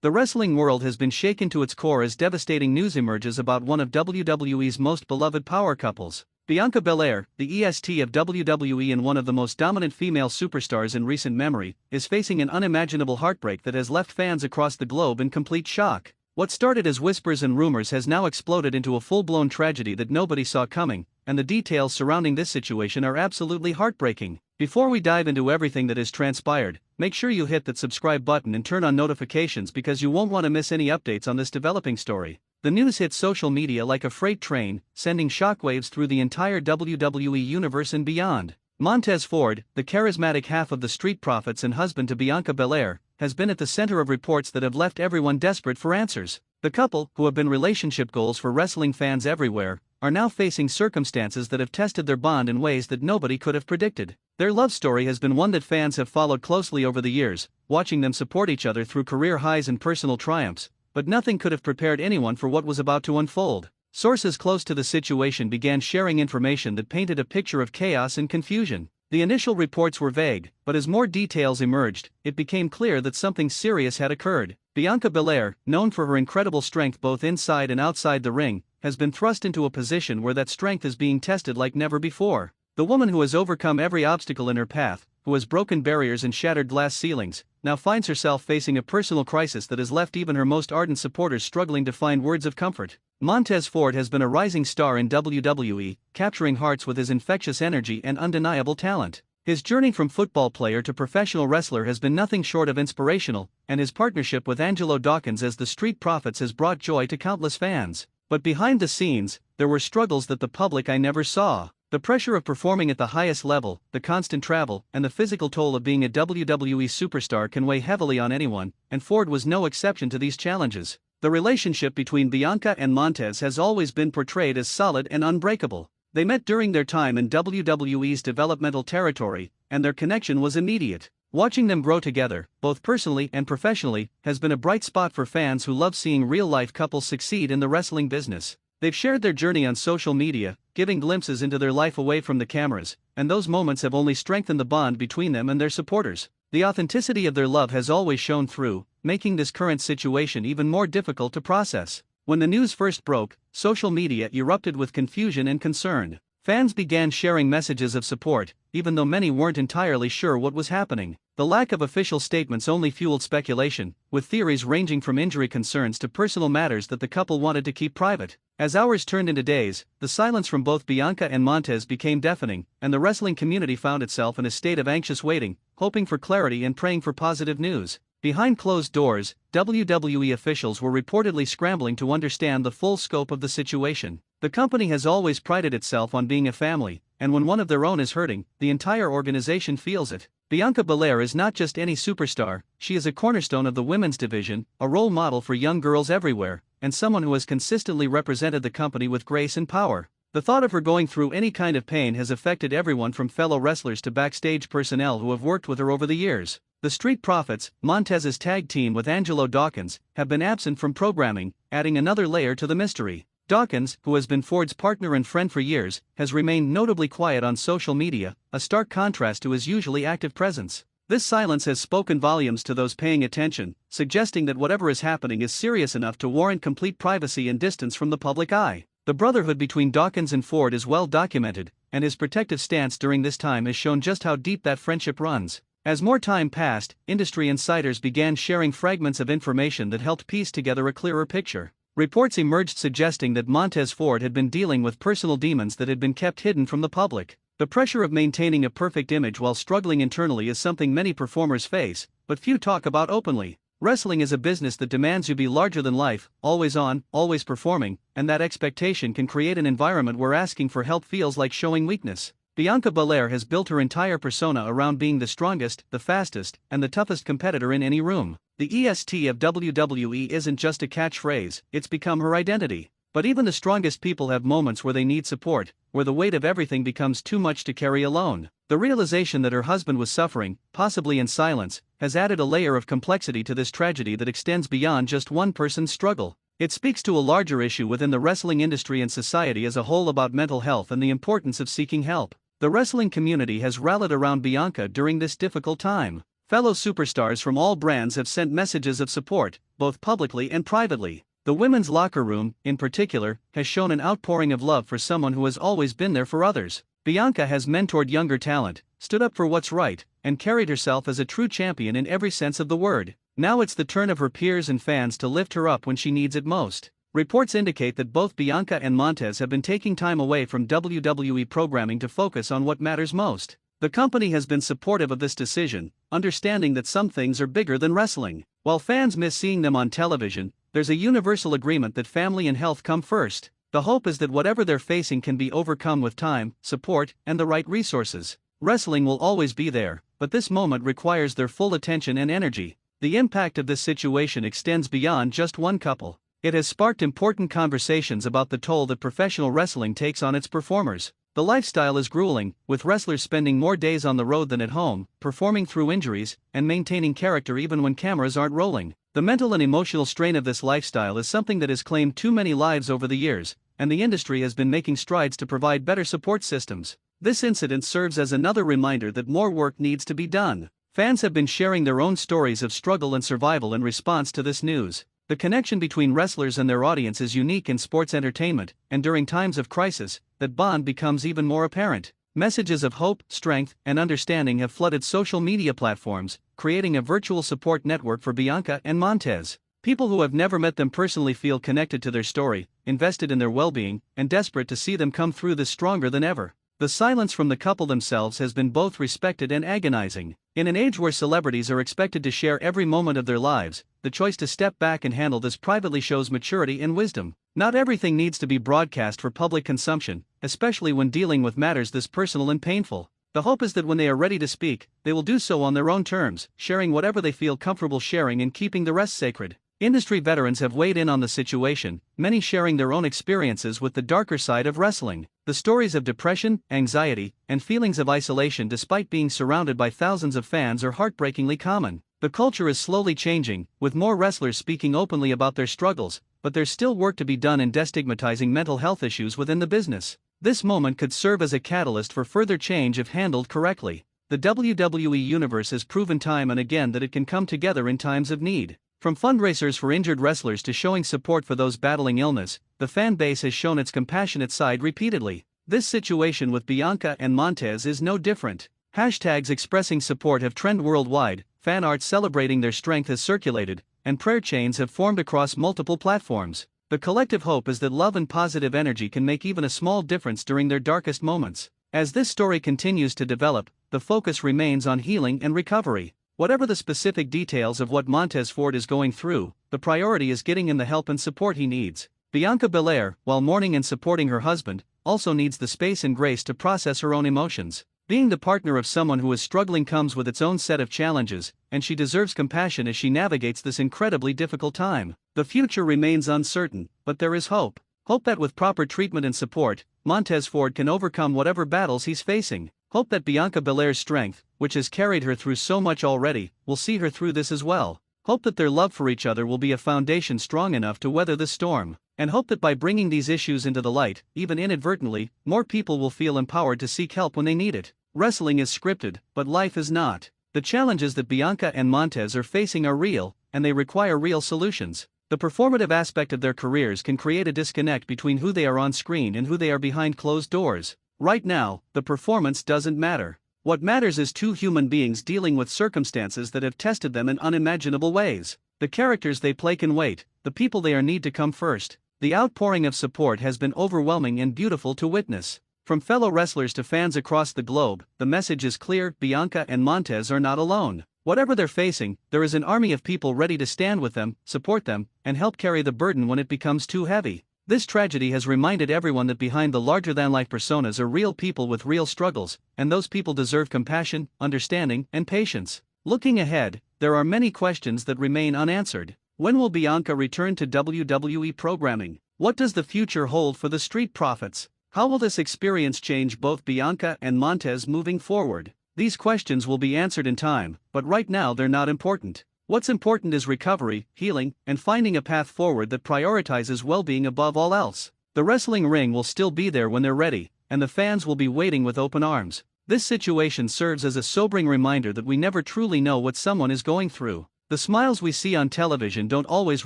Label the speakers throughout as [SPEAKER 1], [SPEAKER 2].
[SPEAKER 1] The wrestling world has been shaken to its core as devastating news emerges about one of WWE's most beloved power couples. Bianca Belair, the EST of WWE and one of the most dominant female superstars in recent memory, is facing an unimaginable heartbreak that has left fans across the globe in complete shock. What started as whispers and rumors has now exploded into a full-blown tragedy that nobody saw coming, and the details surrounding this situation are absolutely heartbreaking. Before we dive into everything that has transpired, make sure you hit that subscribe button and turn on notifications because you won't want to miss any updates on this developing story. The news hit social media like a freight train, sending shockwaves through the entire WWE universe and beyond. Montez Ford, the charismatic half of the Street Profits and husband to Bianca Belair, has been at the center of reports that have left everyone desperate for answers. The couple, who have been relationship goals for wrestling fans everywhere, are now facing circumstances that have tested their bond in ways that nobody could have predicted. Their love story has been one that fans have followed closely over the years, watching them support each other through career highs and personal triumphs, but nothing could have prepared anyone for what was about to unfold. Sources close to the situation began sharing information that painted a picture of chaos and confusion. The initial reports were vague, but as more details emerged, it became clear that something serious had occurred. Bianca Belair, known for her incredible strength both inside and outside the ring, has been thrust into a position where that strength is being tested like never before. The woman who has overcome every obstacle in her path, who has broken barriers and shattered glass ceilings, now finds herself facing a personal crisis that has left even her most ardent supporters struggling to find words of comfort. Montez Ford has been a rising star in WWE, capturing hearts with his infectious energy and undeniable talent. His journey from football player to professional wrestler has been nothing short of inspirational, and his partnership with Angelo Dawkins as the Street Profits has brought joy to countless fans. But behind the scenes, there were struggles that the public never saw. The pressure of performing at the highest level, the constant travel, and the physical toll of being a WWE superstar can weigh heavily on anyone, and Ford was no exception to these challenges. The relationship between Bianca and Montez has always been portrayed as solid and unbreakable. They met during their time in WWE's developmental territory, and their connection was immediate. Watching them grow together, both personally and professionally, has been a bright spot for fans who love seeing real-life couples succeed in the wrestling business. They've shared their journey on social media, giving glimpses into their life away from the cameras, and those moments have only strengthened the bond between them and their supporters. The authenticity of their love has always shown through, making this current situation even more difficult to process. When the news first broke, social media erupted with confusion and concern. Fans began sharing messages of support, even though many weren't entirely sure what was happening. The lack of official statements only fueled speculation, with theories ranging from injury concerns to personal matters that the couple wanted to keep private. As hours turned into days, the silence from both Bianca and Montez became deafening, and the wrestling community found itself in a state of anxious waiting, hoping for clarity and praying for positive news. Behind closed doors, WWE officials were reportedly scrambling to understand the full scope of the situation. The company has always prided itself on being a family, and when one of their own is hurting, the entire organization feels it. Bianca Belair is not just any superstar, she is a cornerstone of the women's division, a role model for young girls everywhere, and someone who has consistently represented the company with grace and power. The thought of her going through any kind of pain has affected everyone from fellow wrestlers to backstage personnel who have worked with her over the years. The Street Profits, Montez's tag team with Angelo Dawkins, have been absent from programming, adding another layer to the mystery. Dawkins, who has been Ford's partner and friend for years, has remained notably quiet on social media, a stark contrast to his usually active presence. This silence has spoken volumes to those paying attention, suggesting that whatever is happening is serious enough to warrant complete privacy and distance from the public eye. The brotherhood between Dawkins and Ford is well documented, and his protective stance during this time has shown just how deep that friendship runs. As more time passed, industry insiders began sharing fragments of information that helped piece together a clearer picture. Reports emerged suggesting that Montez Ford had been dealing with personal demons that had been kept hidden from the public. The pressure of maintaining a perfect image while struggling internally is something many performers face, but few talk about openly. Wrestling is a business that demands you be larger than life, always on, always performing, and that expectation can create an environment where asking for help feels like showing weakness. Bianca Belair has built her entire persona around being the strongest, the fastest, and the toughest competitor in any room. The EST of WWE isn't just a catchphrase, it's become her identity. But even the strongest people have moments where they need support, where the weight of everything becomes too much to carry alone. The realization that her husband was suffering, possibly in silence, has added a layer of complexity to this tragedy that extends beyond just one person's struggle. It speaks to a larger issue within the wrestling industry and society as a whole about mental health and the importance of seeking help. The wrestling community has rallied around Bianca during this difficult time. Fellow superstars from all brands have sent messages of support, both publicly and privately. The women's locker room, in particular, has shown an outpouring of love for someone who has always been there for others. Bianca has mentored younger talent, stood up for what's right, and carried herself as a true champion in every sense of the word. Now it's the turn of her peers and fans to lift her up when she needs it most. Reports indicate that both Bianca and Montez have been taking time away from WWE programming to focus on what matters most. The company has been supportive of this decision, understanding that some things are bigger than wrestling. While fans miss seeing them on television, there's a universal agreement that family and health come first. The hope is that whatever they're facing can be overcome with time, support, and the right resources. Wrestling will always be there, but this moment requires their full attention and energy. The impact of this situation extends beyond just one couple. It has sparked important conversations about the toll that professional wrestling takes on its performers. The lifestyle is grueling, with wrestlers spending more days on the road than at home, performing through injuries, and maintaining character even when cameras aren't rolling. The mental and emotional strain of this lifestyle is something that has claimed too many lives over the years, and the industry has been making strides to provide better support systems. This incident serves as another reminder that more work needs to be done. Fans have been sharing their own stories of struggle and survival in response to this news. The connection between wrestlers and their audience is unique in sports entertainment, and during times of crisis, that bond becomes even more apparent. Messages of hope, strength, and understanding have flooded social media platforms, creating a virtual support network for Bianca and Montez. People who have never met them personally feel connected to their story, invested in their well-being, and desperate to see them come through this stronger than ever. The silence from the couple themselves has been both respected and agonizing. In an age where celebrities are expected to share every moment of their lives, the choice to step back and handle this privately shows maturity and wisdom. Not everything needs to be broadcast for public consumption, especially when dealing with matters this personal and painful. The hope is that when they are ready to speak, they will do so on their own terms, sharing whatever they feel comfortable sharing and keeping the rest sacred. Industry veterans have weighed in on the situation, many sharing their own experiences with the darker side of wrestling. The stories of depression, anxiety, and feelings of isolation despite being surrounded by thousands of fans are heartbreakingly common. The culture is slowly changing, with more wrestlers speaking openly about their struggles, but there's still work to be done in destigmatizing mental health issues within the business. This moment could serve as a catalyst for further change if handled correctly. The WWE Universe has proven time and again that it can come together in times of need. From fundraisers for injured wrestlers to showing support for those battling illness, the fan base has shown its compassionate side repeatedly. This situation with Bianca and Montez is no different. Hashtags expressing support have trended worldwide, fan art celebrating their strength has circulated, and prayer chains have formed across multiple platforms. The collective hope is that love and positive energy can make even a small difference during their darkest moments. As this story continues to develop, the focus remains on healing and recovery. Whatever the specific details of what Montez Ford is going through, the priority is getting him the help and support he needs. Bianca Belair, while mourning and supporting her husband, also needs the space and grace to process her own emotions. Being the partner of someone who is struggling comes with its own set of challenges, and she deserves compassion as she navigates this incredibly difficult time. The future remains uncertain, but there is hope. Hope that with proper treatment and support, Montez Ford can overcome whatever battles he's facing. Hope that Bianca Belair's strength, which has carried her through so much already, will see her through this as well. Hope that their love for each other will be a foundation strong enough to weather the storm. And hope that by bringing these issues into the light, even inadvertently, more people will feel empowered to seek help when they need it. Wrestling is scripted, but life is not. The challenges that Bianca and Montez are facing are real, and they require real solutions. The performative aspect of their careers can create a disconnect between who they are on screen and who they are behind closed doors. Right now, the performance doesn't matter. What matters is two human beings dealing with circumstances that have tested them in unimaginable ways. The characters they play can wait, the people they are need to come first. The outpouring of support has been overwhelming and beautiful to witness. From fellow wrestlers to fans across the globe, the message is clear: Bianca and Montez are not alone. Whatever they're facing, there is an army of people ready to stand with them, support them, and help carry the burden when it becomes too heavy. This tragedy has reminded everyone that behind the larger-than-life personas are real people with real struggles, and those people deserve compassion, understanding, and patience. Looking ahead, there are many questions that remain unanswered. When will Bianca return to WWE programming? What does the future hold for the Street Profits? How will this experience change both Bianca and Montez moving forward? These questions will be answered in time, but right now they're not important. What's important is recovery, healing, and finding a path forward that prioritizes well-being above all else. The wrestling ring will still be there when they're ready, and the fans will be waiting with open arms. This situation serves as a sobering reminder that we never truly know what someone is going through. The smiles we see on television don't always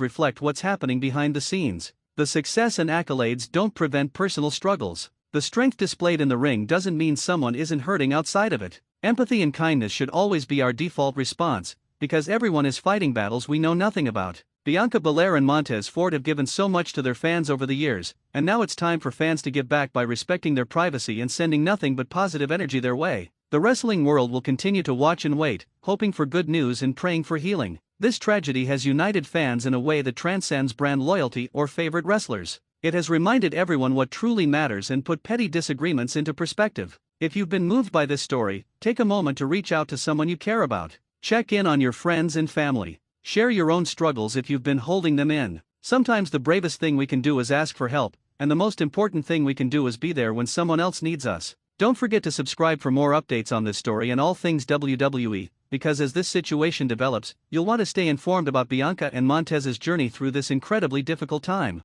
[SPEAKER 1] reflect what's happening behind the scenes. The success and accolades don't prevent personal struggles. The strength displayed in the ring doesn't mean someone isn't hurting outside of it. Empathy and kindness should always be our default response, because everyone is fighting battles we know nothing about. Bianca Belair and Montez Ford have given so much to their fans over the years, and now it's time for fans to give back by respecting their privacy and sending nothing but positive energy their way. The wrestling world will continue to watch and wait, hoping for good news and praying for healing. This tragedy has united fans in a way that transcends brand loyalty or favorite wrestlers. It has reminded everyone what truly matters and put petty disagreements into perspective. If you've been moved by this story, take a moment to reach out to someone you care about. Check in on your friends and family. Share your own struggles if you've been holding them in. Sometimes the bravest thing we can do is ask for help, and the most important thing we can do is be there when someone else needs us. Don't forget to subscribe for more updates on this story and all things WWE, because as this situation develops, you'll want to stay informed about Bianca and Montez's journey through this incredibly difficult time.